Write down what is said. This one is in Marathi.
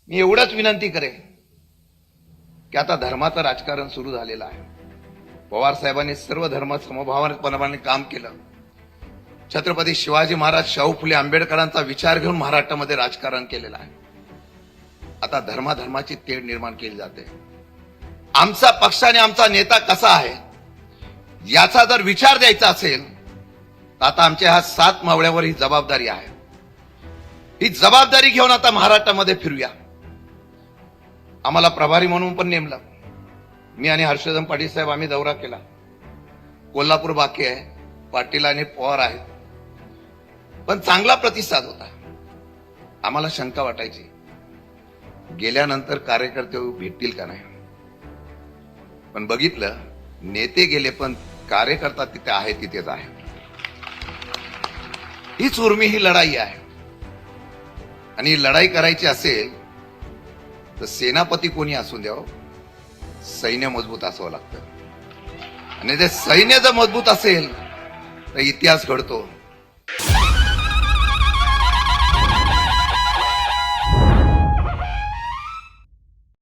मी एवढंच विनंती करेन की आता धर्माचं राजकारण सुरू झालेलं आहे. पवार साहेबांनी सर्व धर्म समभावपणाने काम केलं. छत्रपती शिवाजी महाराज, शाहू फुले आंबेडकरांचा विचार घेऊन महाराष्ट्रामध्ये राजकारण केलेलं आहे. आता धर्माधर्माची तेढ निर्माण केली जाते. आमचा पक्ष आणि आमचा नेता कसा आहे याचा जर विचार द्यायचा असेल तर आता आमच्या ह्या 7 मावळ्यावर ही जबाबदारी आहे. ही जबाबदारी घेऊन आता महाराष्ट्रामध्ये फिरूया. आम्हाला प्रभारी म्हणून पण नेमलं. मी आणि हर्षवर्धन पाटील साहेब आम्ही दौरा केला. कोल्हापूर बाकी आहे, पाटील आणि पवार आहेत, पण चांगला प्रतिसाद होता. आम्हाला शंका वाटायची गेल्यानंतर कार्यकर्ते भेटतील का नाही, पण बघितलं नेते गेले पण कार्यकर्ता तिथे आहे तिथेच आहे. हीच उर्मी, ही लढाई आहे. आणि ही लढाई करायची असेल तर सेनापती कोणी असू द्यावं, सैन्य मजबूत असावं लागतं. आणि ते सैन्य जर मजबूत असेल तर इतिहास घडतो.